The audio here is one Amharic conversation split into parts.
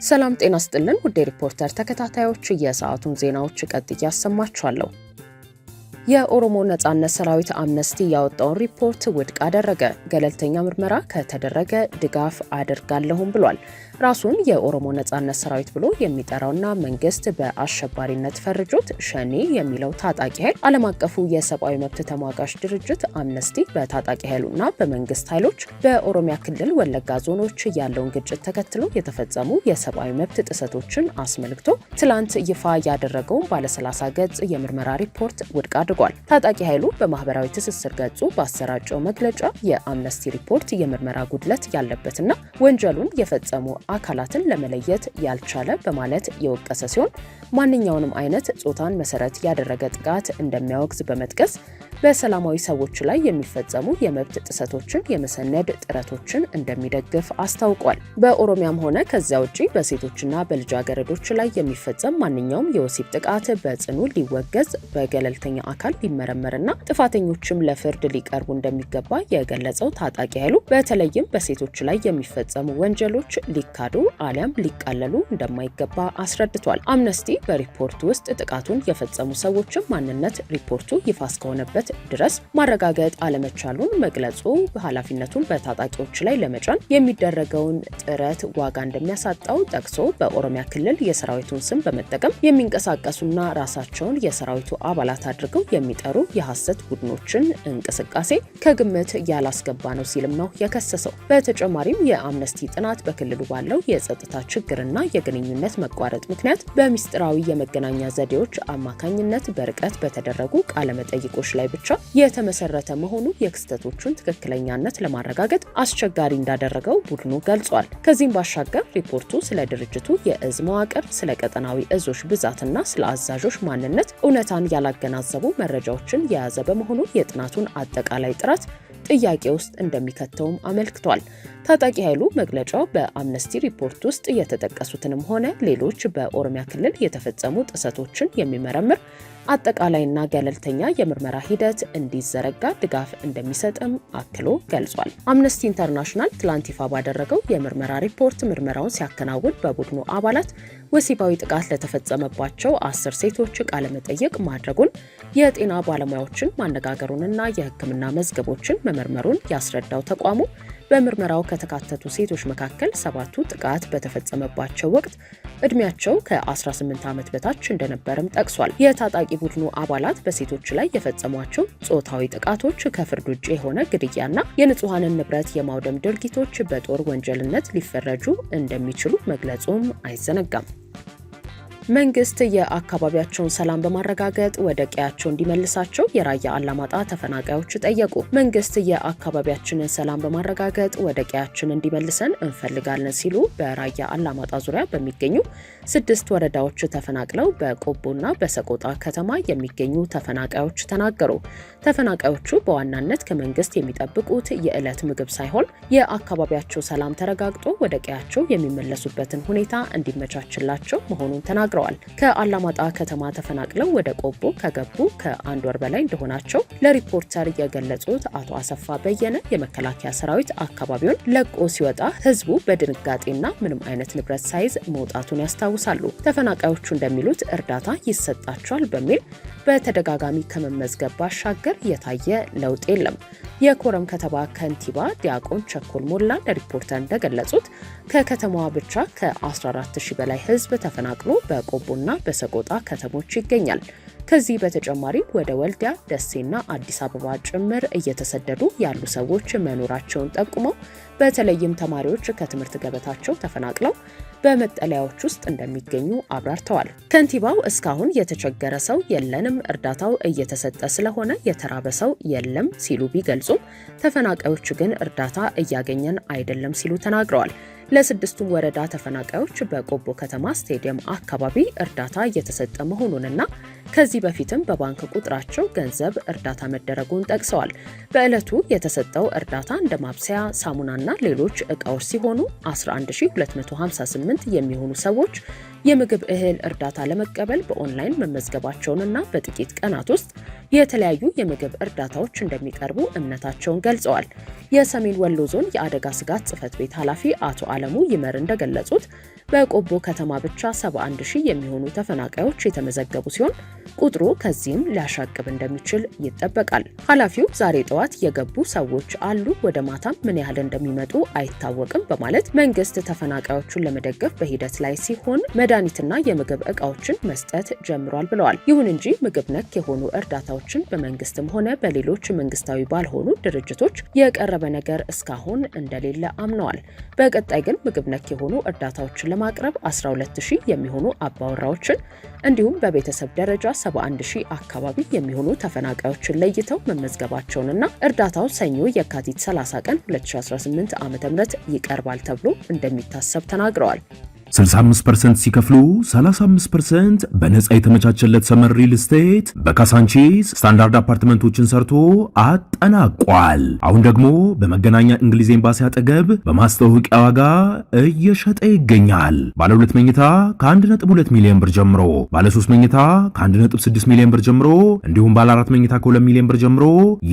ሰላም ጤና ይስጥልን ውድ ሪፖርተር ተከታታዮች የሰዓቱን ዜናዎች ቀጥዬ አሰማችኋለሁ። የኦሮሞ ነጻነት ሰራዊት አምነስቲ ያወጣውን ሪፖርት ውድቅ አደረገ። ገለልተኛ ምርመራ ከተደረገ ድጋፍ አድርጋለሁም ብሏል። ራሱን የኦሮሞ ነጻነት ሰራዊት ብሎ የሚጠራውና መንግስት በአሸባሪነት ፈርጆት ሸኔ የሚለው ታጣቂ ኃይል ዓለም አቀፉ የሰብአዊ መብት ተሟጋች ድርጅት አምነስቲ በታጣቂ ኃይሉና በመንግስት ኃይሎች በኦሮሚያ ክልል ወለጋ ዞኖች ያለውን ግጭት ተከትሎ የተፈጸሙ የሰብአዊ መብት ጥሰቶችን አስመልክቶ ትላንት ይፋ ያደረገውን ባለ 30 ገጽ የምርመራ ሪፖርት ውድቅ አድርጓል። ታጣቂ ኃይሉ በማህበራዊ ትስስር ገጹ ባሰራጨው መግለጫ የአምነስቲ ሪፖርት የምርመራ ጉድለት ያለበትና ወንጀሉን የፈጸሙ አካላትን ለመለየት ያልቻለ በማለት የወቀሰ ሲሆን ማንኛውንም አይነት ጾታን መሰረት ያደረገ ጥቃት እንደሚያወግዝ በመጥቀስ በሰላማዊ ሰዎች ላይ የሚፈጸሙ የመብት ጥሰቶችን የመሰነድ ጥረቶችን እንደሚደግፍ አስታውቋል። በኦሮሚያም ሆነ ከዚያ ውጪ በሴቶችና በልጃገረዶች ላይ የሚፈጸም ማንኛውም የወሲብ ጥቃት በጽኑ ሊወገዝ በገለልተኛ አካል ሊመረመርና ጥፋተኞችም ለፍርድ ሊቀርቡ እንደሚገባ የገለጸው ታጣቂ ኃይሉ በተለይም በሴቶች ላይ የሚፈጸሙ ወንጀሎች ሊካዱ አሊያም ሊቃለሉ እንደማይገባ አስረድቷል። አምነስቲ በሪፖርቱ ውስጥ ጥቃቱን የፈጸሙ ሰዎችን ማንነት ሪፖርቱ ይፋ እስከሆነበት ድረስ ማረጋገጥ አለመቻሉን መግለጹ ኃላፊነቱን በታጣቂዎች ላይ ለመጫን የሚደረገውን ጥረት ዋጋ እንደሚያሳጣው ጠቅሶ በኦሮሚያ ክልል የሰራዊቱን ስም በመጠቀም የሚንቀሳቀሱና ራሳቸውን የሰራዊቱ አባላት አድርገው የሚጠሩ የሐሰት ቡድኖችን እንቅስቃሴ ከግምት ያላስገባ ነው ሲልም ነው የከሰሰው። በተጨማሪም የአምነስቲ ጥናት በክልሉ ባለው የጸጥታ ችግርና የግንኙነት መቋረጥ ምክንያት በሚስጥራዊ የመገናኛ ዘዴዎች አማካኝነት በርቀት በተደረጉ ቃለመጠይቆች ላይ ብቻ የተመሰረተ መሆኑ የክስተቶቹን ትክክለኛነት ለማረጋገጥ አስቸጋሪ እንዳደረገው ቡድኑ ገልጿል። ከዚህም ባሻገር ሪፖርቱ ስለ ድርጅቱ የእዝ መዋቅር፣ ስለ ቀጠናዊ እዞች ብዛትና ስለ አዛዦች ማንነት እውነታን ያላገናዘቡ መረጃዎችን የያዘ በመሆኑ የጥናቱን አጠቃላይ ጥራት ጥያቄ ውስጥ እንደሚከተውም አመልክቷል። ታጣቂ ኃይሉ መግለጫው በአምነስቲ ሪፖርት ውስጥ የተጠቀሱትንም ሆነ ሌሎች በኦሮሚያ ክልል የተፈጸሙ ጥሰቶችን የሚመረምር አጠቃላይና ገለልተኛ የምርመራ ሂደት እንዲዘረጋ ድጋፍ እንደሚሰጥም አክሎ ገልጿል። አምነስቲ ኢንተርናሽናል ትላንት ይፋ ባደረገው የምርመራ ሪፖርት ምርመራውን ሲያከናውን በቡድኑ አባላት ወሲባዊ ጥቃት ለተፈጸመባቸው 10 ሴቶች ቃለ መጠይቅ ማድረጉን፣ የጤና ባለሙያዎችን ማነጋገሩንና የሕክምና መዝገቦችን መመርመሩን ያስረዳው ተቋሙ በምርመራው ከተካተቱ ሴቶች መካከል 7ቱ ጥቃት በተፈጸመባቸው ወቅት እድሜያቸው ከ18 ዓመት በታች እንደነበርም ጠቅሷል። የታጣቂ ቡድኑ አባላት በሴቶች ላይ የፈጸሟቸው ጾታዊ ጥቃቶች ከፍርድ ውጭ የሆነ ግድያና የንጹሃንን ንብረት የማውደም ድርጊቶች በጦር ወንጀልነት ሊፈረጁ እንደሚችሉ መግለጹም አይዘነጋም። መንግስት የአካባቢያቸውን ሰላም በማረጋገጥ ወደ ቀያቸው እንዲመልሳቸው የራያ አላማጣ ተፈናቃዮች ጠየቁ። መንግስት የአካባቢያችንን ሰላም በማረጋገጥ ወደ ቀያችን እንዲመልሰን እንፈልጋለን ሲሉ በራያ አላማጣ ዙሪያ በሚገኙ 6 ወረዳዎች ተፈናቅለው በቆቦና በሰቆጣ ከተማ የሚገኙ ተፈናቃዮች ተናገሩ። ተፈናቃዮቹ በዋናነት ከመንግስት የሚጠብቁት የዕለት ምግብ ሳይሆን የአካባቢያቸው ሰላም ተረጋግጦ ወደ ቀያቸው የሚመለሱበትን ሁኔታ እንዲመቻችላቸው መሆኑን ተናግረዋል። ከአላማጣ ከተማ ተፈናቅለው ወደ ቆቦ ከገቡ ከ1 ወር በላይ እንደሆናቸው ለሪፖርተር የገለጹት አቶ አሰፋ በየነ የመከላከያ ሰራዊት አካባቢውን ለቆ ሲወጣ ህዝቡ በድንጋጤና ምንም አይነት ንብረት ሳይዝ መውጣቱን ያስታውሳሉ። ተፈናቃዮቹ እንደሚሉት እርዳታ ይሰጣቸዋል በሚል በተደጋጋሚ ከመመዝገብ ባሻገር የታየ ለውጥ የለም። የኮረም ከተማ ከንቲባ ዲያቆን ቸኮል ሞላ ለሪፖርተር እንደገለጹት ከከተማዋ ብቻ ከ14000 በላይ ህዝብ ተፈናቅሎ በቆቦና በሰቆጣ ከተሞች ይገኛል። ከዚህ በተጨማሪ ወደ ወልዲያ፣ ደሴና አዲስ አበባ ጭምር እየተሰደዱ ያሉ ሰዎች መኖራቸውን ጠቁመው በተለይም ተማሪዎች ከትምህርት ገበታቸው ተፈናቅለው በመጠለያዎች ውስጥ እንደሚገኙ አብራርተዋል። ከንቲባው እስካሁን የተቸገረ ሰው የለንም፣ እርዳታው እየተሰጠ ስለሆነ የተራበ ሰው የለም ሲሉ ቢገልጹም ተፈናቃዮች ግን እርዳታ እያገኘን አይደለም ሲሉ ተናግረዋል። ለ6ቱም ወረዳ ተፈናቃዮች በቆቦ ከተማ ስቴዲየም አካባቢ እርዳታ እየተሰጠ መሆኑንና ከዚህ በፊትም በባንክ ቁጥራቸው ገንዘብ እርዳታ መደረጉን ጠቅሰዋል። በዕለቱ የተሰጠው እርዳታ እንደ ማብሰያ፣ ሳሙናና ሌሎች ዕቃዎች ሲሆኑ 11258 የሚሆኑ ሰዎች የምግብ እህል እርዳታ ለመቀበል በኦንላይን መመዝገባቸውንና በጥቂት ቀናት ውስጥ የተለያዩ የምግብ እርዳታዎች እንደሚቀርቡ እምነታቸውን ገልጸዋል። የሰሜን ወሎ ዞን የአደጋ ስጋት ጽሕፈት ቤት ኃላፊ አቶ አለሙ ይመር እንደገለጹት በቆቦ ከተማ ብቻ 71000 የሚሆኑ ተፈናቃዮች የተመዘገቡ ሲሆን ቁጥሩ ከዚህም ሊያሻቅብ እንደሚችል ይጠበቃል። ኃላፊው ዛሬ ጠዋት የገቡ ሰዎች አሉ፣ ወደ ማታም ምን ያህል እንደሚመጡ አይታወቅም በማለት መንግስት ተፈናቃዮቹን ለመደገፍ በሂደት ላይ ሲሆን መድኃኒትና የምግብ ዕቃዎችን መስጠት ጀምሯል ብለዋል። ይሁን እንጂ ምግብ ነክ የሆኑ እርዳታዎችን በመንግስትም ሆነ በሌሎች መንግስታዊ ባልሆኑ ድርጅቶች የቀረበ ነገር እስካሁን እንደሌለ አምነዋል። በቀጣይ ግን ምግብ ነክ የሆኑ እርዳታዎችን ለማቅረብ 12000 የሚሆኑ አባወራዎችን እንዲሁም በቤተሰብ ደረጃ 71000 አካባቢ የሚሆኑ ተፈናቃዮችን ለይተው መመዝገባቸውንና እርዳታው ሰኞ የካቲት 30 ቀን 2018 ዓ.ም ይቀርባል ተብሎ እንደሚታሰብ ተናግረዋል። 65% ሲከፍሉ 35% በነፃ የተመቻቸለት ሰመር ሪል ስቴት በካሳንቺስ ስታንዳርድ አፓርትመንቶችን ሰርቶ አጠናቋል። አሁን ደግሞ በመገናኛ እንግሊዝ ኤምባሲ አጠገብ በማስታወቂያ ዋጋ እየሸጠ ይገኛል። ባለ 2 መኝታ ከ1.2 ሚሊዮን ብር ጀምሮ፣ ባለ 3 መኝታ ከ1.6 ሚሊዮን ብር ጀምሮ እንዲሁም ባለ 4 መኝታ ከ2 ሚሊዮን ብር ጀምሮ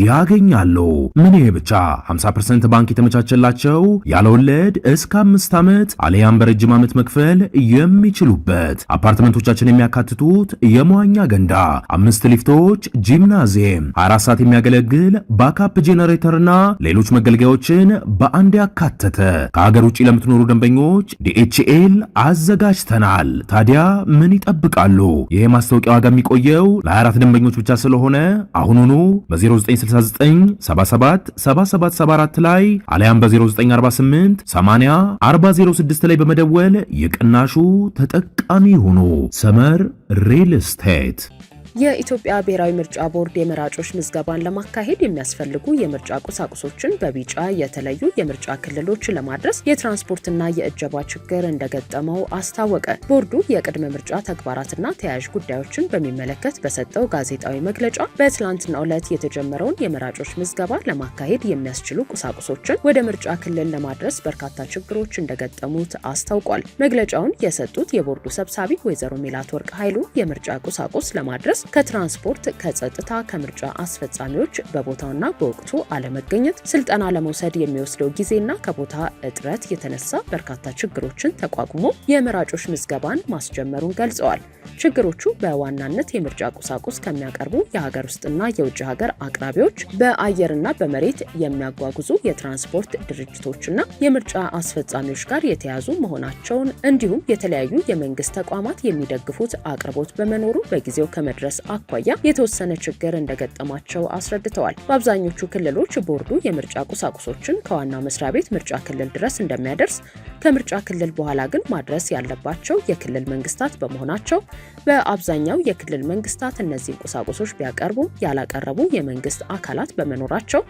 ያገኛሉ። ምን ይሄ ብቻ 50% ባንክ የተመቻቸላቸው ያለ ወለድ እስከ 5 ዓመት አለያም በረጅም ዓመት መክፈል የሚችሉበት አፓርትመንቶቻችን የሚያካትቱት የመዋኛ ገንዳ፣ 5 ሊፍቶች፣ ጂምናዚየም፣ 24 ሰዓት የሚያገለግል ባካፕ ጄነሬተርና ሌሎች መገልገያዎችን በአንድ ያካተተ ከሀገር ውጭ ለምትኖሩ ደንበኞች DHL አዘጋጅተናል። ታዲያ ምን ይጠብቃሉ? ይሄ ማስታወቂያ ዋጋ የሚቆየው ለ24 ደንበኞች ብቻ ስለሆነ አሁኑኑ በ0969 77 7774 ላይ አለያም በ0948 80 4006 ላይ በመደወል የቅናሹ ተጠቃሚ ሆኖ ሰመር ሪል ስቴት። የኢትዮጵያ ብሔራዊ ምርጫ ቦርድ የመራጮች ምዝገባን ለማካሄድ የሚያስፈልጉ የምርጫ ቁሳቁሶችን በቢጫ የተለዩ የምርጫ ክልሎች ለማድረስ የትራንስፖርትና የእጀባ ችግር እንደገጠመው አስታወቀ። ቦርዱ የቅድመ ምርጫ ተግባራትና ተያያዥ ጉዳዮችን በሚመለከት በሰጠው ጋዜጣዊ መግለጫ በትላንትናው ዕለት የተጀመረውን የመራጮች ምዝገባ ለማካሄድ የሚያስችሉ ቁሳቁሶችን ወደ ምርጫ ክልል ለማድረስ በርካታ ችግሮች እንደገጠሙት አስታውቋል። መግለጫውን የሰጡት የቦርዱ ሰብሳቢ ወይዘሮ ሜላትወርቅ ኃይሉ የምርጫ ቁሳቁስ ለማድረስ ከትራንስፖርት፣ ከጸጥታ፣ ከምርጫ አስፈጻሚዎች በቦታውና በወቅቱ አለመገኘት፣ ስልጠና ለመውሰድ የሚወስደው ጊዜና ከቦታ እጥረት የተነሳ በርካታ ችግሮችን ተቋቁሞ የመራጮች ምዝገባን ማስጀመሩን ገልጸዋል። ችግሮቹ በዋናነት የምርጫ ቁሳቁስ ከሚያቀርቡ የሀገር ውስጥና የውጭ ሀገር አቅራቢዎች፣ በአየርና በመሬት የሚያጓጉዙ የትራንስፖርት ድርጅቶችና የምርጫ አስፈጻሚዎች ጋር የተያዙ መሆናቸውን እንዲሁም የተለያዩ የመንግስት ተቋማት የሚደግፉት አቅርቦት በመኖሩ በጊዜው ከመድረስ አኳያ የተወሰነ ችግር እንደገጠማቸው አስረድተዋል። በአብዛኞቹ ክልሎች ቦርዱ የምርጫ ቁሳቁሶችን ከዋናው መስሪያ ቤት ምርጫ ክልል ድረስ እንደሚያደርስ፣ ከምርጫ ክልል በኋላ ግን ማድረስ ያለባቸው የክልል መንግስታት በመሆናቸው በአብዛኛው የክልል መንግስታት እነዚህን ቁሳቁሶች ቢያቀርቡም ያላቀረቡ የመንግስት አካላት በመኖራቸው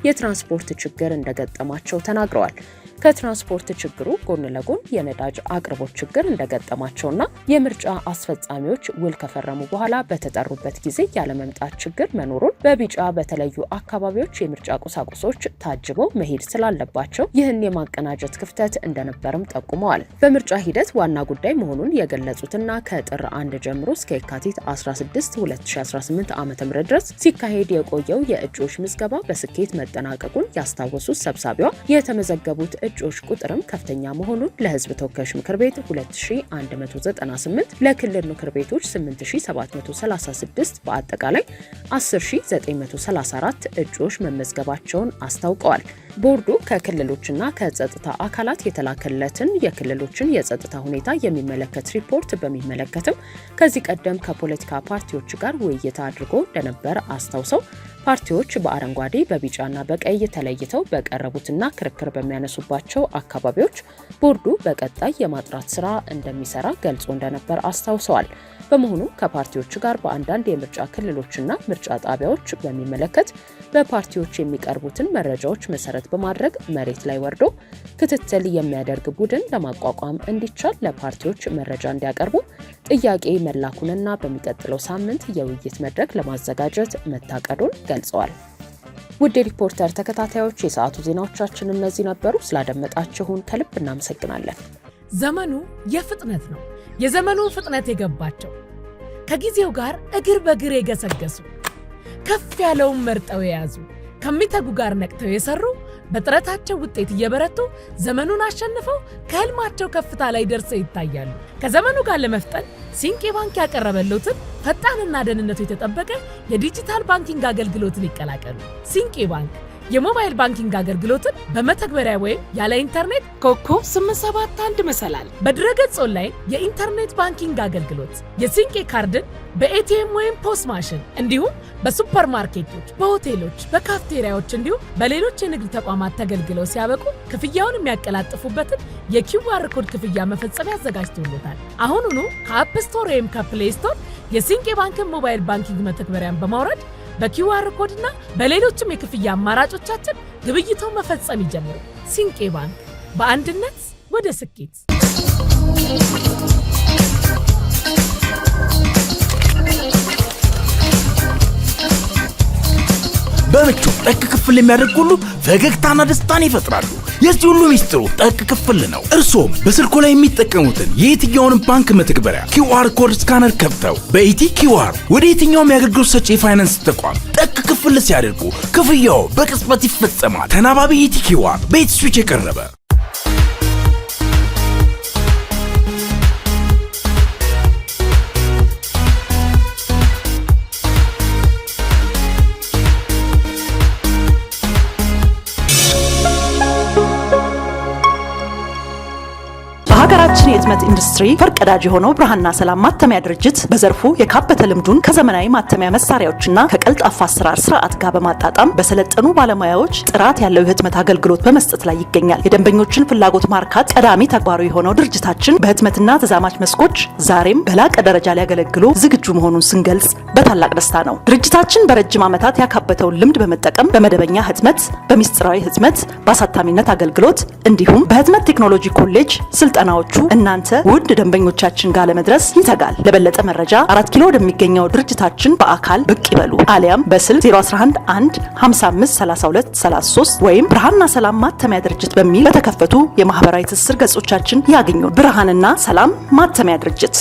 የትራንስፖርት ችግር እንደገጠማቸው ተናግረዋል። ከትራንስፖርት ችግሩ ጎን ለጎን የነዳጅ አቅርቦት ችግር እንደገጠማቸውና የምርጫ አስፈጻሚዎች ውል ከፈረሙ በኋላ በተጠሩበት ጊዜ ያለመምጣት ችግር መኖሩን፣ በቢጫ በተለዩ አካባቢዎች የምርጫ ቁሳቁሶች ታጅበው መሄድ ስላለባቸው ይህን የማቀናጀት ክፍተት እንደነበርም ጠቁመዋል። በምርጫ ሂደት ዋና ጉዳይ መሆኑን የገለጹትና ከጥር 1 ጀምሮ እስከ የካቲት 16 2018 ዓ.ም ድረስ ሲካሄድ የቆየው የእጩዎች ምዝገባ በስኬት መጠናቀቁን ያስታወሱት ሰብሳቢዋ የተመዘገቡት እጩዎች ቁጥርም ከፍተኛ መሆኑን ለሕዝብ ተወካዮች ምክር ቤት 2198፣ ለክልል ምክር ቤቶች 8736 በአጠቃላይ 10934 እጩዎች መመዝገባቸውን አስታውቀዋል። ቦርዱ ከክልሎችና ከጸጥታ አካላት የተላከለትን የክልሎችን የጸጥታ ሁኔታ የሚመለከት ሪፖርት በሚመለከትም ከዚህ ቀደም ከፖለቲካ ፓርቲዎች ጋር ውይይት አድርጎ እንደነበር አስታውሰው ፓርቲዎች በአረንጓዴ በቢጫና በቀይ ተለይተው በቀረቡትና ክርክር በሚያነሱባቸው አካባቢዎች ቦርዱ በቀጣይ የማጥራት ስራ እንደሚሰራ ገልጾ እንደነበር አስታውሰዋል። በመሆኑም ከፓርቲዎች ጋር በአንዳንድ የምርጫ ክልሎችና ምርጫ ጣቢያዎች በሚመለከት በፓርቲዎች የሚቀርቡትን መረጃዎች መሰረት መሰረት በማድረግ መሬት ላይ ወርዶ ክትትል የሚያደርግ ቡድን ለማቋቋም እንዲቻል ለፓርቲዎች መረጃ እንዲያቀርቡ ጥያቄ መላኩንና በሚቀጥለው ሳምንት የውይይት መድረክ ለማዘጋጀት መታቀዱን ገልጸዋል። ውድ ሪፖርተር ተከታታዮች የሰዓቱ ዜናዎቻችን እነዚህ ነበሩ። ስላደመጣችሁን ከልብ እናመሰግናለን። ዘመኑ የፍጥነት ነው። የዘመኑ ፍጥነት የገባቸው ከጊዜው ጋር እግር በእግር የገሰገሱ ከፍ ያለውን መርጠው የያዙ ከሚተጉ ጋር ነቅተው የሰሩ በጥረታቸው ውጤት እየበረቱ ዘመኑን አሸንፈው ከህልማቸው ከፍታ ላይ ደርሰው ይታያሉ። ከዘመኑ ጋር ለመፍጠን ሲንቄ ባንክ ያቀረበልዎትን ፈጣንና ደህንነቱ የተጠበቀ የዲጂታል ባንኪንግ አገልግሎትን ይቀላቀሉ። ሲንቄ ባንክ የሞባይል ባንኪንግ አገልግሎትን በመተግበሪያ ወይም ያለ ኢንተርኔት ኮከብ 871 መሰላል በድረገጽ ኦንላይን የኢንተርኔት ባንኪንግ አገልግሎት የሲንቄ ካርድን በኤቲኤም ወይም ፖስ ማሽን እንዲሁም በሱፐርማርኬቶች፣ በሆቴሎች፣ በካፍቴሪያዎች እንዲሁም በሌሎች የንግድ ተቋማት ተገልግለው ሲያበቁ ክፍያውን የሚያቀላጥፉበትን የኪውአር ኮድ ክፍያ መፈጸሚያ አዘጋጅቶሎታል። አሁኑኑ ከአፕ ስቶር ወይም ከፕሌይ ስቶር የሲንቄ ባንክን ሞባይል ባንኪንግ መተግበሪያን በማውረድ በኪውአር ኮድና በሌሎችም የክፍያ አማራጮቻችን ግብይቶን መፈጸም ይጀምሩ። ሲንቄ ባንክ በአንድነት ወደ ስኬት። በምቹ ጠቅ ክፍል የሚያደርጉ ሁሉ ፈገግታና ደስታን ይፈጥራሉ። የዚህ ሁሉ ሚስጥሩ ጠቅ ክፍል ነው። እርሶም በስልኮ ላይ የሚጠቀሙትን የየትኛውንም ባንክ መተግበሪያ ኪውአር ኮድ ስካነር ከፍተው በኢቲ ኪውአር ወደ የትኛውም የአገልግሎት ሰጪ የፋይናንስ ተቋም ጠቅ ክፍል ሲያደርጉ ክፍያው በቅጽበት ይፈጸማል። ተናባቢ ኢቲ ኪውአር በኢቲ ስዊች የቀረበ በሀገራችን የህትመት ኢንዱስትሪ ፈርቀዳጅ የሆነው ብርሃንና ሰላም ማተሚያ ድርጅት በዘርፉ የካበተ ልምዱን ከዘመናዊ ማተሚያ መሳሪያዎችና ከቀልጣፋ አሰራር ስርዓት ጋር በማጣጣም በሰለጠኑ ባለሙያዎች ጥራት ያለው የህትመት አገልግሎት በመስጠት ላይ ይገኛል። የደንበኞችን ፍላጎት ማርካት ቀዳሚ ተግባሩ የሆነው ድርጅታችን በህትመትና ተዛማች መስኮች ዛሬም በላቀ ደረጃ ሊያገለግሉ ዝግጁ መሆኑን ስንገልጽ በታላቅ ደስታ ነው። ድርጅታችን በረጅም ዓመታት ያካበተውን ልምድ በመጠቀም በመደበኛ ህትመት፣ በሚስጥራዊ ህትመት፣ በአሳታሚነት አገልግሎት እንዲሁም በህትመት ቴክኖሎጂ ኮሌጅ ስልጠናዎቹ እናንተ ውድ ደንበኞቻችን ጋር ለመድረስ ይተጋል። ለበለጠ መረጃ 4 ኪሎ ወደሚገኘው ድርጅታችን በአካል ብቅ ይበሉ። አሊያም በስልክ 011 1 55 32 33 ወይም ብርሃንና ሰላም ማተሚያ ድርጅት በሚል በተከፈቱ የማህበራዊ ትስስር ገጾቻችን ያገኙ። ብርሃንና ሰላም ማተሚያ ድርጅት